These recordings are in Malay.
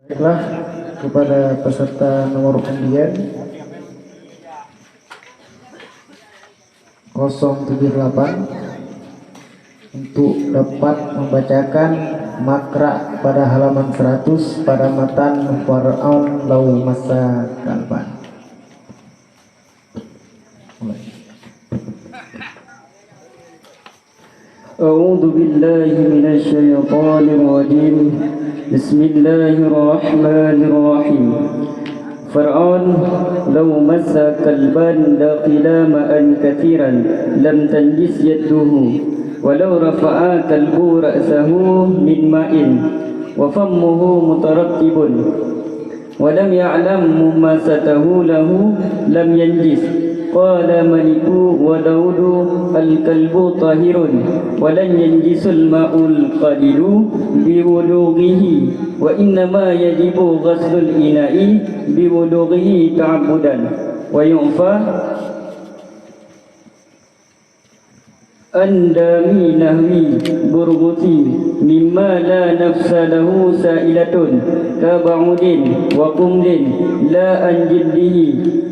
Baiklah, kepada peserta nomor undian 078 untuk dapat membacakan makra pada halaman 100 pada matan Fir'aun lau masa kalban. A'udzu billahi minasy syaithanir rajim. Bismillahirrahmanirrahim. Fir'aun law massa kalban laqila ma'an katsiran lam tanjis yaduhu walau rafa'a kalbu ra'sahu min ma'in wa fammuhu mutarattibun wa lam ya'lam mumasatahu lahu lam yanjis. Qala maliku wa daudu al-kalbu tahirun walan yanjisul ma'ul qalilu biwulughihi wa innama yajibu ghaslul ina'i biwulughihi ta'abbudan wa yu'fa andami nahwi burguti mimma la nafsa lahu sa'ilatun kaba'udin wa qumlin la anjillihi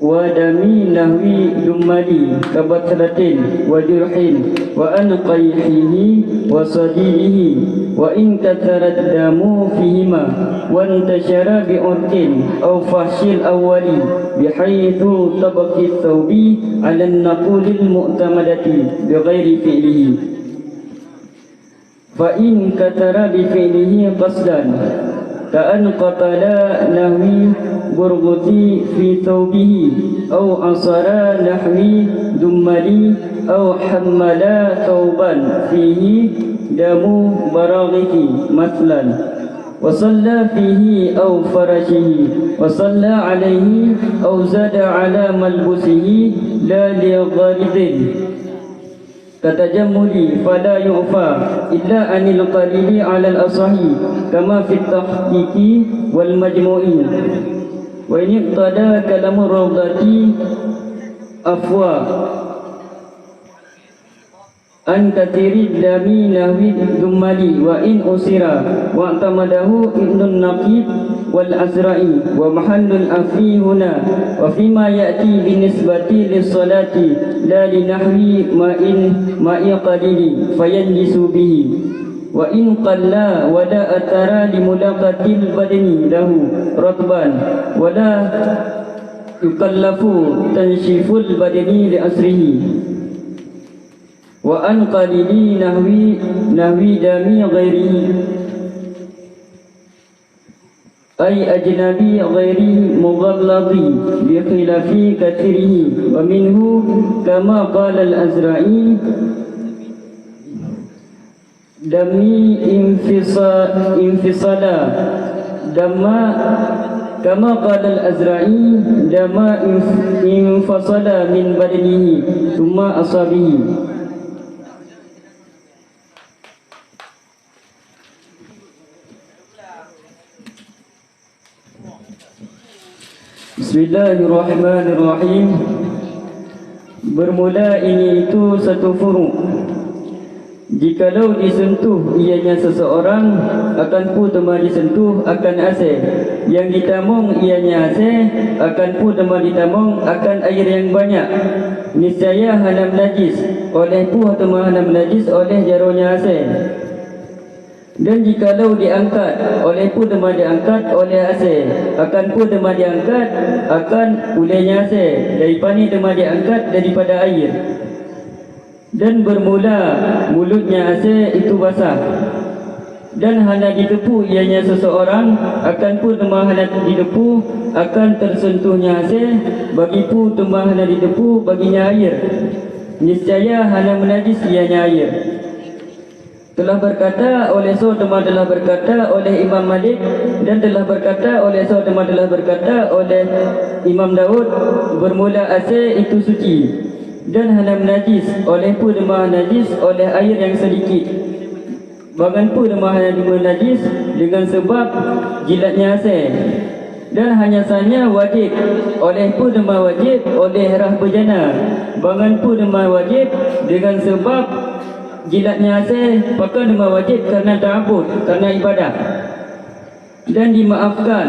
wa dami nahwi dumali kabatratin wa jurhin wa anqayhihi wa sadidihi wa in katharat damu fihima wa intashara bi'urkin aw fahshil awwali bihaythu tabaqi thawbi ala an-naqulil mu'tamadati bighairi fi'lihi fa in kathara bi fi'lihi qasdan ka'an qatala nahwi burguti fi thawbihi aw asara nahwi dummali aw hammala thawban fihi damu baraghihi maslan wa salla fihi aw farashihi wa salla alayhi aw zada ala malbusihi la li gharidin katajammuli fala yu'fa illa anil qalili ala al-asahi kama fi tahqiqi wal majmu'i wa in iqtada kalamu rawdati afwa an kathiri dami nahwi dummali wa in usira wa tamadahu ibnun naqib wal azra'i wa mahallul afi huna wa fima ya'ti binisbati lis-salati la li nahwi ma'i qalili fayanjisu bihi wa in qalla wa la atara li mulaqatil badani lahu ratban wa la yukallafu tanshiful badani li asrihi wa an qalili nahwi dami ghairihi ay ajnabi ghairi mughalladi bi khilafi kathirihi wa minhu kama qala al-azra'i dami infisala dama kama qala al-azra'i dama infasala min badanihi thumma asabihi. Bismillahirrahmanirrahim. Bermula ini itu satu furu'. Jikalau disentuh ianya seseorang, akan pu tema disentuh akan asih. Yang ditamung ianya asih, akan pu tema ditamung akan air yang banyak. Niscaya hanam najis, oleh pu tema hanam najis oleh jarunya asih. Dan jikalau diangkat, oleh pu tema diangkat oleh asih, akan pu tema diangkat akan ulenya asih. Daripada tema diangkat daripada air. Dan bermula mulutnya asih itu basah. Dan hanya ditepu ianya seseorang, akan pun tema hanya ditepu akan tersentuhnya asih, bagi pu tema hanya ditepu baginya air. Niscaya hanya menajis ianya air. Telah berkata oleh Sa'dama telah berkata oleh Imam Malik, dan telah berkata oleh Sa'dama telah berkata oleh Imam Daud, bermula asih itu suci. Dan hanam najis oleh pu demah najis oleh air yang sedikit. Bagan pu demah najis dengan sebab jilatnya asih. Dan hanya sahaja wajib oleh pu demah wajib oleh rah bejana. Bagan pu demah wajib dengan sebab jilatnya asih. Pakai demah wajib karena ta'abud, karena ibadah. dan dimaafkan.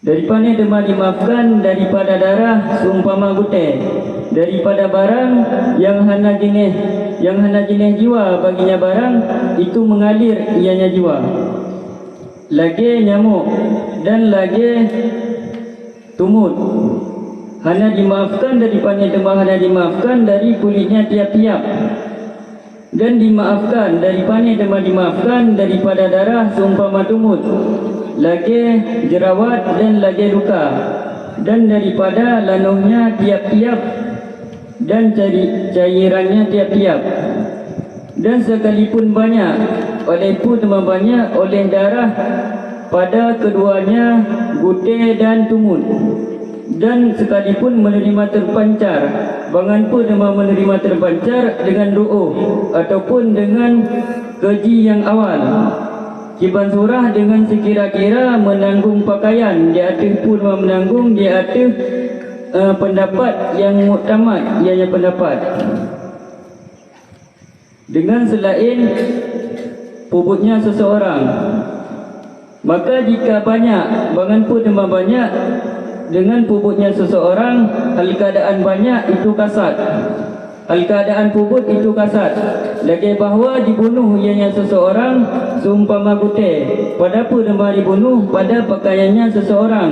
Daripada dimaafkan daripada darah seumpama guteh, daripada barang yang hana jenis jiwa baginya barang itu mengalir ianya jiwa, lagi nyamuk dan lagi tumut. Hana dimaafkan daripada hana dimaafkan dari kulitnya tiap-tiap, dan dimaafkan daripada dimaafkan daripada darah seumpama tumut, lagi jerawat dan lagi luka, dan daripada lanuhnya tiap-tiap dan cairannya tiap-tiap, dan sekalipun banyak oleh darah pada keduanya guteh dan tumut, dan sekalipun menerima terpancar, bangan pun menerima terpancar dengan doa ataupun dengan keji yang awal. Kiban surah dengan sekira-kira menanggung pakaian, di atas pun menanggung di atas pendapat yang muktamad, ianya pendapat dengan selain puputnya seseorang. Maka jika banyak, bangan pun banyak dengan puputnya seseorang, al-keadaan banyak itu kasat, al-keadaan puput itu kasat, lagi bahawa dibunuh ianya seseorang seumpama guteh, pada pun dibunuh pada pakaiannya seseorang,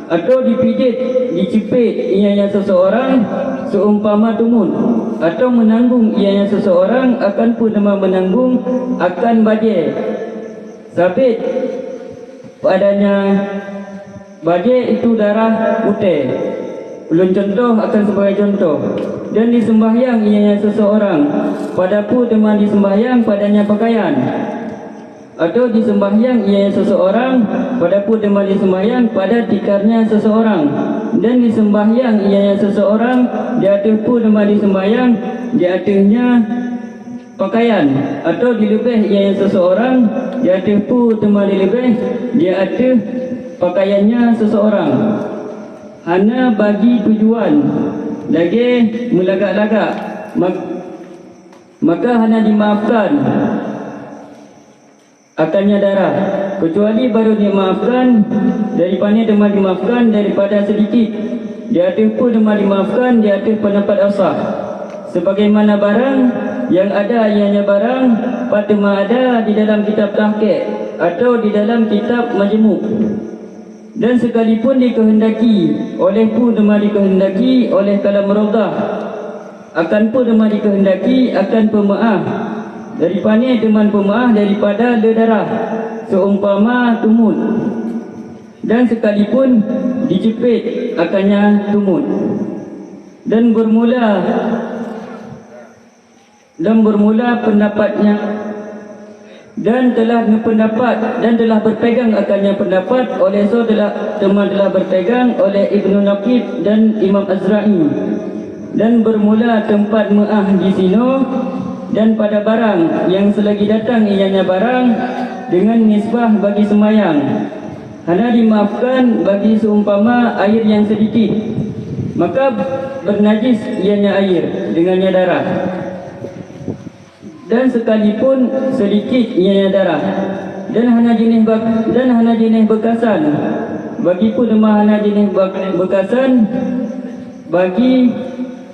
atau dipijit, dicipit ianya seseorang seumpama tumut, atau menanggung ianya seseorang akan pun menanggung akan bajai sabit padanya. Bajai itu darah putih. Ulun contoh akan sebagai contoh. Dan disembahyang ianya seseorang, pada pun disembahyang padanya pakaian, atau disembahyang ianya seseorang, pada pun disembahyang pada tikarnya seseorang, dan disembahyang ianya seseorang, di atas pun disembahyang di atasnya pakaian, atau dilebih ianya seseorang, di atas pun dilebih di atas pakaiannya seseorang, hanya bagi tujuan lagi melagak-lagak, maka hanya dimaafkan akannya darah, kecuali baru dimaafkan daripada dimaafkan daripada sedikit, di atas pun dimaafkan di atas pendapat asah, sebagaimana barang yang ada ianya barang patuma ada di dalam kitab tahqiq atau di dalam kitab majmu', dan sekalipun dikehendaki oleh kalam rawdah, akan pun dikehendaki akan pemaaf daripada pemaaf daripada darah seumpama tumut, dan sekalipun dijepit akannya tumut, dan bermula pendapatnya, dan telah berpegang akannya pendapat oleh telah berpegang oleh Ibnu Naqib dan Imam Azra'i, dan bermula tempat mu'ah di sino, dan pada barang yang selagi datang ianya barang dengan nisbah bagi semayang, hanya dimaafkan bagi seumpama air yang sedikit, maka bernajis ianya air dengannya darah, dan sekalipun sedikit ianya darah, dan hanya jenis bekasan, bagi pun hanya jenis bekasan bagi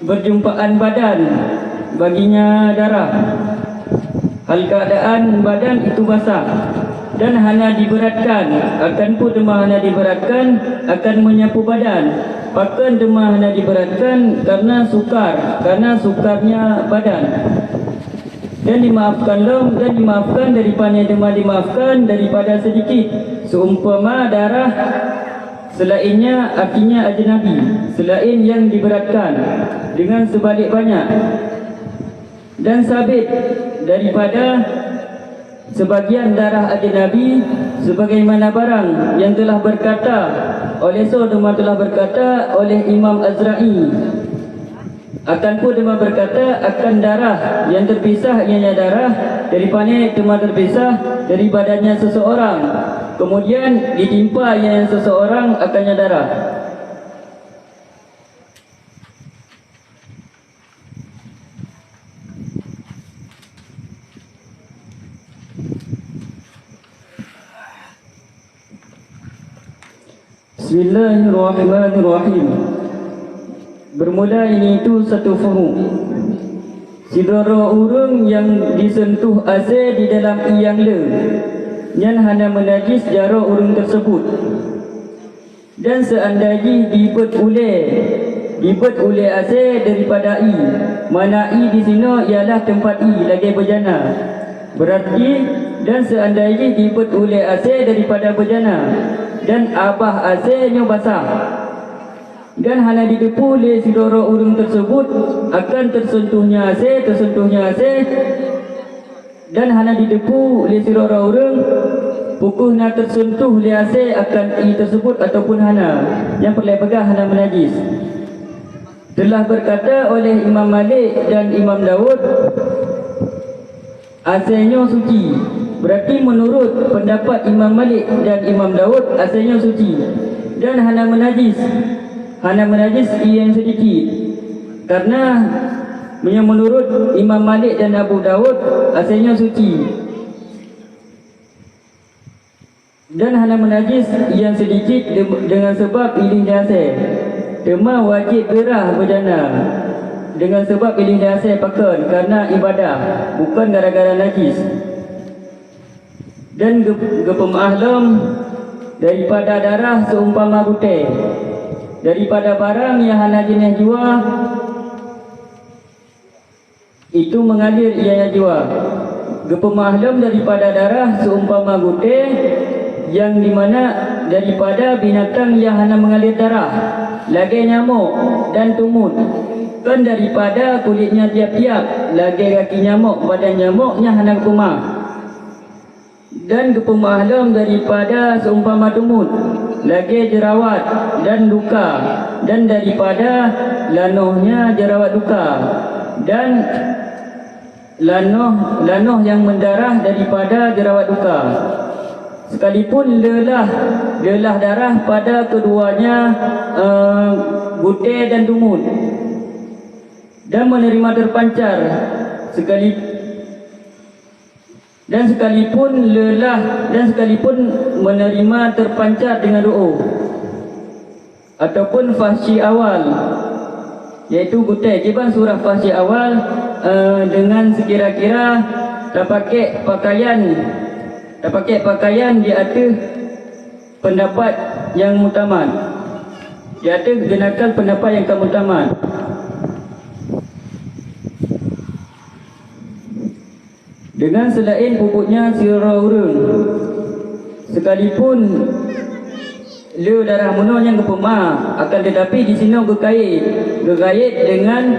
berjumpaan badan baginya darah, hal keadaan badan itu basah, dan hanya diberatkan akan pun hanya diberatkan akan menyapu badan, bahkan hanya diberatkan karena sukarnya badan, dan dimaafkan daripada sedikit seumpama darah selainnya, artinya ajnabi, selain yang diberatkan dengan sebalik banyak, dan sabit daripada sebagian darah ajnabi, sebagaimana barang yang telah berkata oleh Imam Azra'i, akan pun berkata akan darah yang terpisah ianya darah daripada terpisah dari badannya seseorang, kemudian ditimpa ianya seseorang akannya darah. Bismillahirrahmanirrahim. Bermula ini itu satu furuk. Sidara urang yang disentuh azal di dalam iyang le nyan hana menajis jara urang tersebut. Dan seandainya dibet oleh azal daripada i, mana i di sini ialah tempat i lagi berjana. Berarti dan seandainya dibet oleh azal daripada berjana dan abah azalnya basah dan hanya didepu oleh sidara urang tersebut akan tersentuhnya azal dan hanya didepu oleh sidara urang pukul tersentuh oleh azal akan i tersebut ataupun hana yang perlu pegang hana menajis. Telah berkata oleh Imam Malik dan Imam Daud, azalnya suci. Berarti menurut pendapat Imam Malik dan Imam Daud, azalnya suci dan hana menajis yang sedikit. Karena menurut Imam Malik dan Abu Daud, azalnya suci dan hana menajis yang sedikit dengan sebab ilih dasar. Dema wajib gerah berjana dengan sebab ilih dasar pakan karena ibadah, bukan gara-gara najis. Dan gepemahlam daripada darah seumpama butir, daripada barang yang hana jenis jiwa itu mengalir ianya jiwa. Gepemahlam daripada darah seumpama butir yang dimana daripada binatang yang hana mengalir darah, lagi nyamuk dan tumut. Kan daripada kulitnya tiap-tiap, lagi kaki nyamuk, badan nyamuknya hana kepemah. Dan gepemahlam daripada seumpama tumut, lagi jerawat dan luka, dan daripada lanohnya jerawat luka, dan lanoh yang mendarah daripada jerawat luka. Sekalipun lelah darah pada keduanya butir dan tumut dan menerima terpancar sekalipun menerima terpancar dengan doa ataupun fahsyi awal, yaitu butir kiban surah fahsyi awal dengan sekira-kira tak pakai pakaian di atas pendapat yang mutamat, di atas gunakan pendapat yang mutamat. Dengan selain pupuknya sirah urang, sekalipun le darah muno yang kepemah, akan tetapi di sini gekait dengan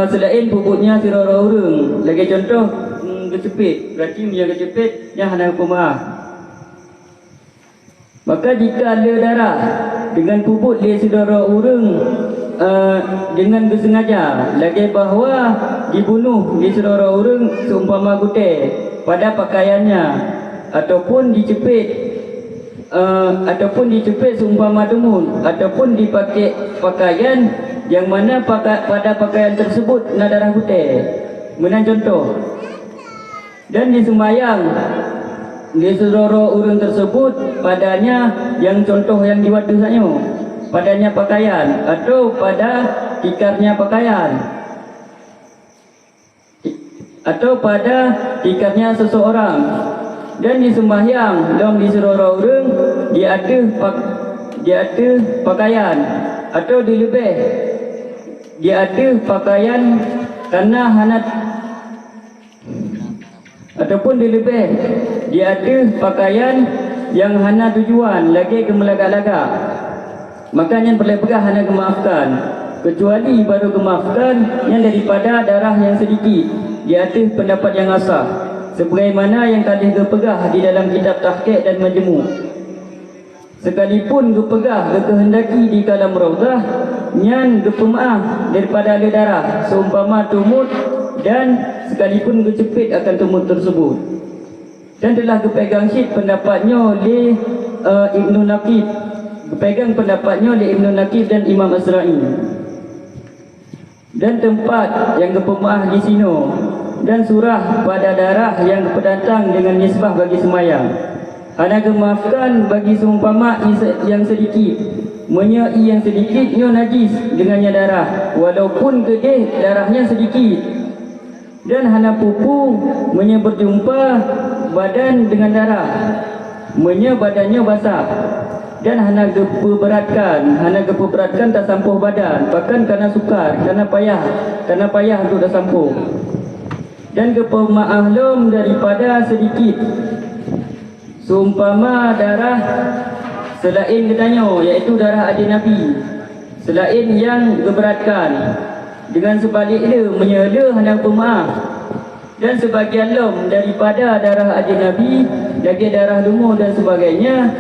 selain pupuknya sirah urang. Lagi contoh kecepit, berarti yang kecepit yang hana kepemah. Maka jika le darah dengan pupuk le sirah urang dengan bersengaja, lagi bahawa dibunuh di saudara orang seumpama butir pada pakaiannya ataupun dicepit seumpama tumun ataupun dipakai pakaian yang mana pada pakaian tersebut nak darah butir. Menang contoh. Dan disembayang di saudara orang tersebut padanya yang contoh yang diwadu saja, padanya pakaian atau pada ikarnya pakaian atau pada ikarnya seseorang, dan disembahyang dalam di saudara orang di atas pakaian atau dilebih di atas pakaian karena hanat ataupun dilebih di atas pakaian yang hana tujuan lagi kemelagak-lagak, makanya boleh pegah hana gemaafkan, kecuali baru gemaafkan yang daripada darah yang sedikit di atas pendapat yang asah, sebagaimana yang kali gepegah di dalam kitab tahqiq dan majmu'. Sekalipun gepegah kehendaki di kalam rauzah nyan gepemaah daripada ada darah seumpama tumut, dan sekalipun gecepit akan tumut tersebut. Dan telah gepegang syid pendapatnya oleh Ibnu Naqib, gepegang pendapatnya oleh Ibnu Naqib dan Imam Azra'i. Dan tempat yang gepemaah di sini dan surah pada darah yang berdatang dengan nisbah bagi semayang. Ana gemaafkan bagi seumpama yang sedikit. Menyai yang sedikit nyo najis dengannya darah, walaupun kedih darahnya sedikit. Dan hana pupu menya berjumpa badan dengan darah, menya badannya basah. Dan hana gepu beratkan tak sampuh badan, bahkan karena sukar, karena payah untuk tak sampuh. Dan gepu ma'ahlum daripada sedikit, seumpama darah selain katanya, iaitu darah adik Nabi, selain yang geberatkan. Dengan sebaliknya menyela hendak pemaaf. Dan sebagian lom daripada darah adik Nabi, lagi darah lumur dan sebagainya,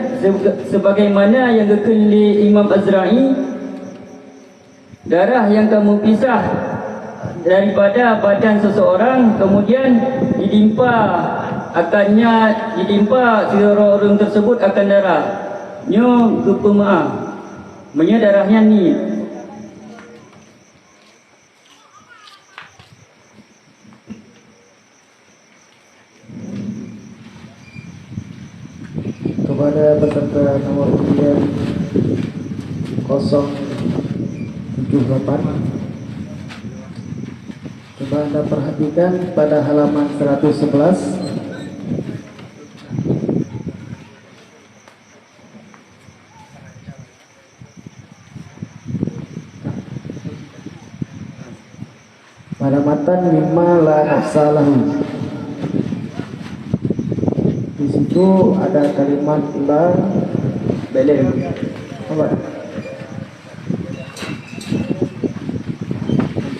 sebagaimana yang dikeli Imam Azra'i, darah yang kamu pisah daripada badan seseorang kemudian ditimpa seorang tersebut akan darah nyo kepemaaf, menya darahnya ni. Kepada peserta nomor undian 078, coba Anda perhatikan pada halaman 111. Pada matan mimma la nafsalahu, di situ ada kalimat la beleng. Apa?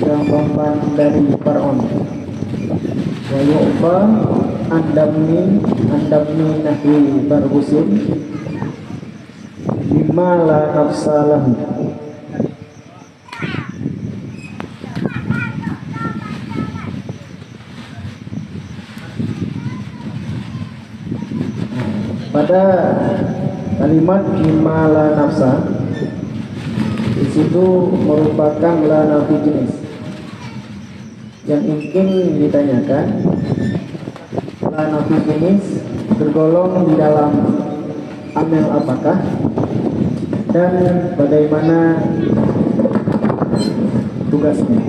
Gambaran dari Fir'aun. Wa yu'fa andamni nahwi barbusin mimma la nafsalahu. Pada kalimat mimma la nafsa, di situ merupakan la nafi jenis. Yang ingin ditanyakan, la nafi jenis tergolong di dalam amil apakah dan bagaimana tugasnya?